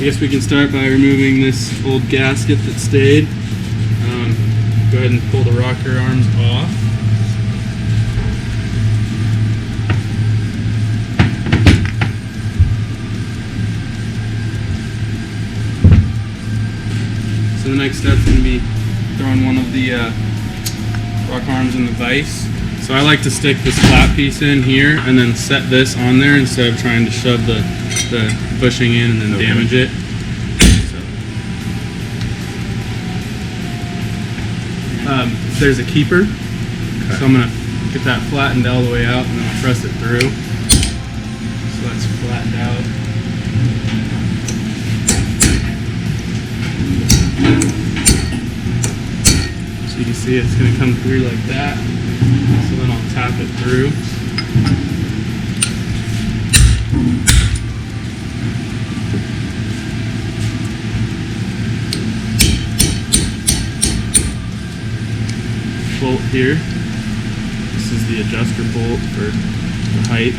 I guess we can start by removing this old gasket that stayed. Go ahead and pull the rocker arms off. So the next step is going to be throwing one of the rock arms in the vise. So I like to stick this flat piece in here and then set this on there instead of trying to shove the bushing in and then damage it. There's a keeper, so I'm going to get that flattened all the way out and then I'll press it through. So that's flattened out. So you can see it's going to come through like that. So then I'll tap it through. Bolt here. This is the adjuster bolt for the height.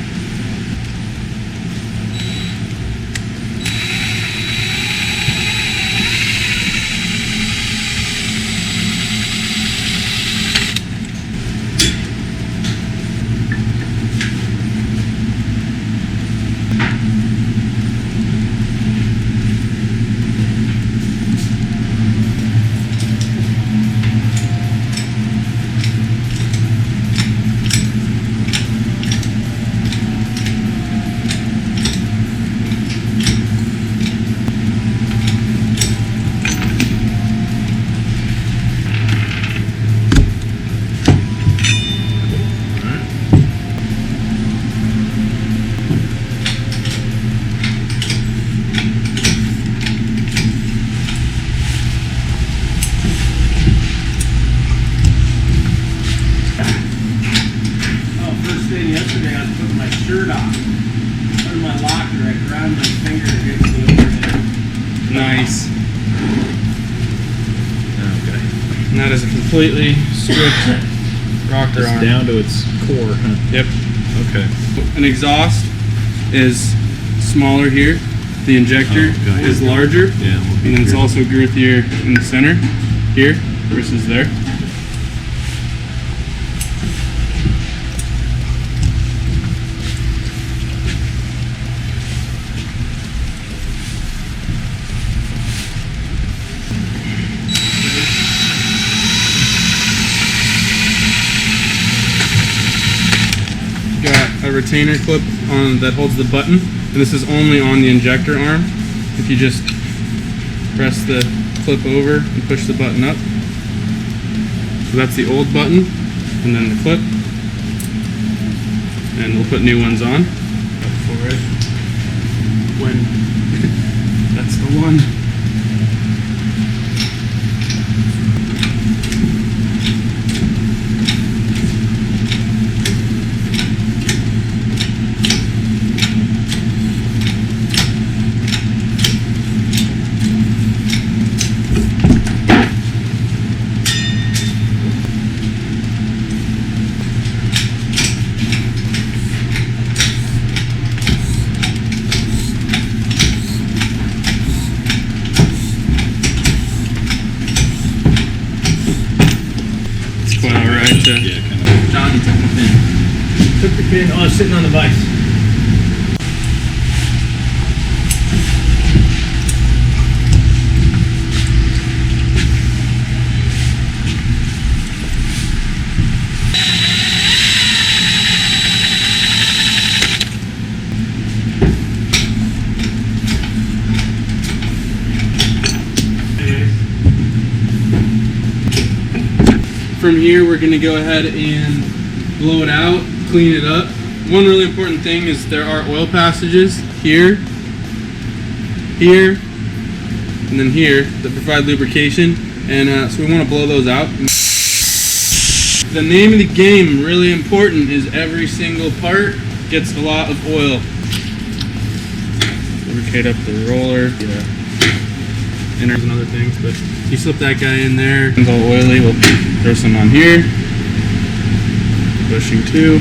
Yesterday I was putting my shirt on. Under my locker, I ground my finger against the overhead. Nice. Okay. And that is a completely stripped rocker arm. Down to its core, huh? Yep. Okay. An exhaust is smaller here. The injector is larger. Yeah. And then it's also girthier in the center here versus there. Got a retainer clip on that holds the button, and this is only on the injector arm. If you just press the clip over and push the button up. So that's the old button, and then the clip. And we'll put new ones on. For it. When that's the one. Yeah, kind of. John, you took the pin. Took the pin. Oh, it's sitting on the vise. From here, we're going to go ahead and blow it out, clean it up. One really important thing is there are oil passages here, here, and then here that provide lubrication, and so we want to blow those out. The name of the game, really important, is every single part gets a lot of oil. Lubricate up the roller, inners and other things, but you slip that guy in there, it's all oily, we'll throw some on here. Bushing 2.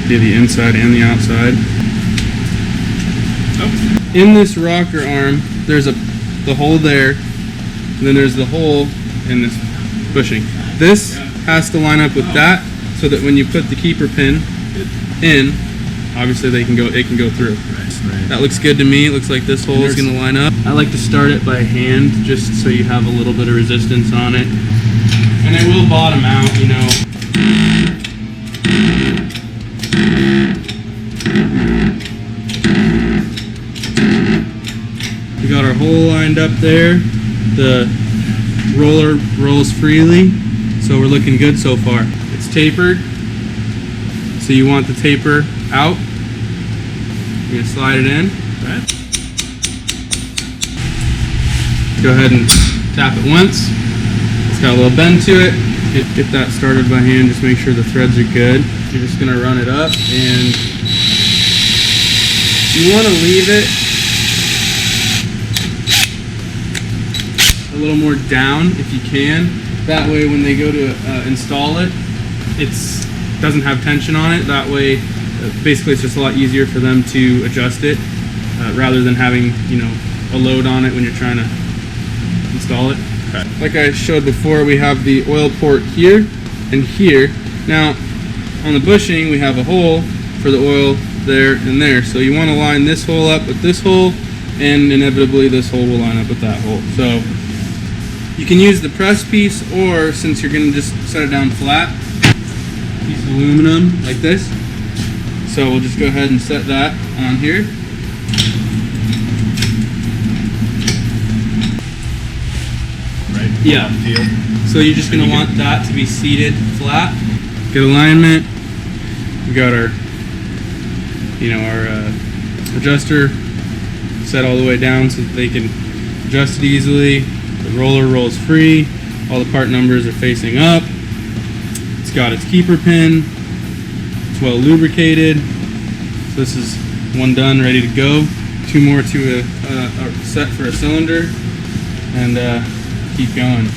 Do the inside and the outside. In this rocker arm, there's the hole there, and then there's the hole in this bushing. This has to line up with that, so that when you put the keeper pin in, obviously it can go through. Right. That looks good to me. It looks like this hole is going to line up. I like to start it by hand, just so you have a little bit of resistance on it. And it will bottom out, you know. We got our hole lined up there. The roller rolls freely, so we're looking good so far. It's tapered, so you want the taper out. You're gonna slide it in. Right. Go ahead and tap it once. It's got a little bend to it. Get that started by hand, just make sure the threads are good. You're just gonna run it up, and you wanna leave it a little more down if you can. That way when they go to install it, it doesn't have tension on it. That way, basically it's just a lot easier for them to adjust it rather than having, you know, a load on it when you're trying to install it. Okay. Like I showed before, we have the oil port here and here. Now, on the bushing, we have a hole for the oil there and there. So you want to line this hole up with this hole, and inevitably this hole will line up with that hole. So you can use the press piece, or since you're going to just set it down flat, piece of aluminum like this. So we'll just go ahead and set that on here. Right. Yeah. So you're just going to want that to be seated flat. Good alignment. We got our, you know, our adjuster set all the way down so that they can adjust it easily. The roller rolls free. All the part numbers are facing up. It's got its keeper pin. It's well lubricated. So this is one done, ready to go. Two more to a set for a cylinder, and keep going.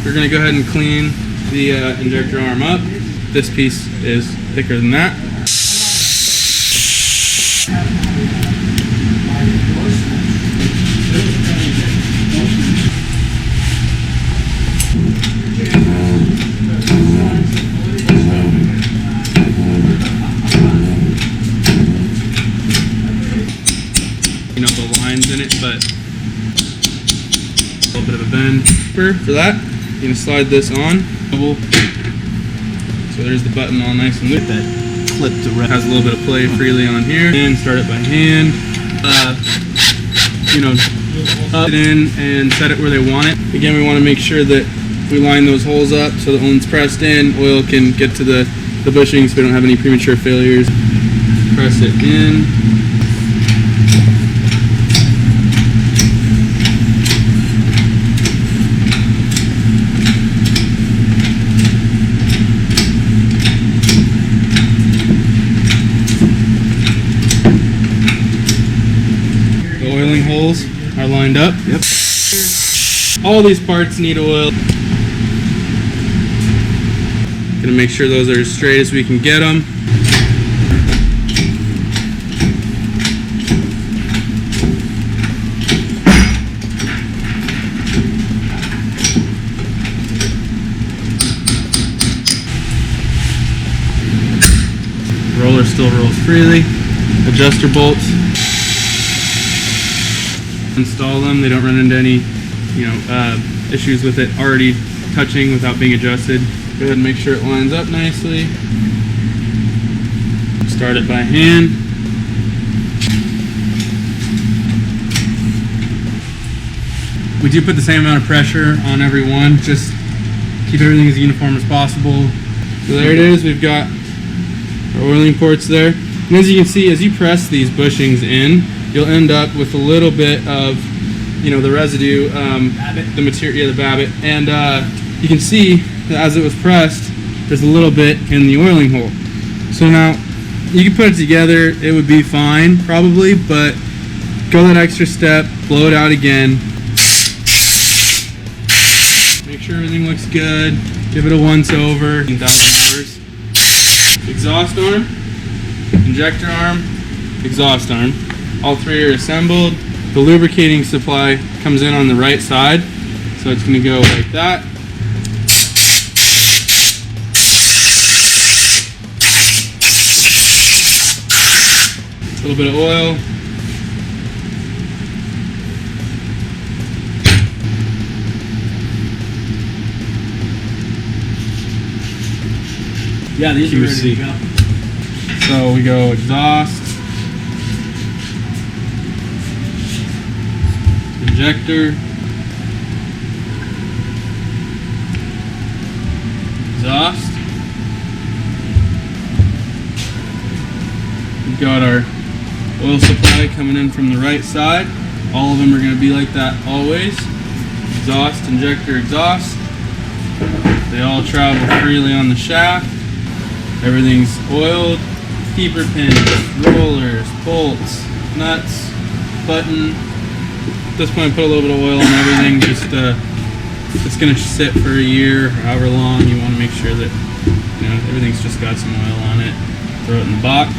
We're going to go ahead and clean the injector arm up. This piece is thicker than that. You know, the lines in it, but a little bit of a bend for that. You're going to slide this on. So there's the button all nice and loose. That clip has a little bit of play freely on here. And start it by hand. You know, up it in and set it where they want it. Again, we want to make sure that we line those holes up so that when it's pressed in, oil can get to the bushing so we don't have any premature failures. Press it in. Holes are lined up. Yep. All these parts need oil. Gonna make sure those are as straight as we can get them. Roller still rolls freely. Adjuster bolts. Install them. They don't run into any, you know, issues with it already touching without being adjusted. Go ahead and make sure it lines up nicely. Start it by hand. We do put the same amount of pressure on every one. Just keep everything as uniform as possible. So there it is. We've got our oiling ports there. And as you can see, as you press these bushings in, you'll end up with a little bit of, you know, the residue, the material, the babbitt, and you can see that as it was pressed, there's a little bit in the oiling hole. So now, you can put it together, it would be fine, probably, but go that extra step, blow it out again. Make sure everything looks good, give it a once over, 1,000 hours. exhaust arm, injector arm, exhaust arm. All three are assembled. The lubricating supply comes in on the right side, so it's going to go like that. A little bit of oil. Yeah, these are ready to go. So we go exhaust, injector, exhaust. We've got our oil supply coming in from the right side. All of them are going to be like that always. Exhaust, injector, exhaust. They all travel freely on the shaft. Everything's oiled. Keeper pins, rollers, bolts, nuts, button. At this point, put a little bit of oil on everything. Just it's gonna sit for a year, or however long. You want to make sure that everything's just got some oil on it. Throw it in the box.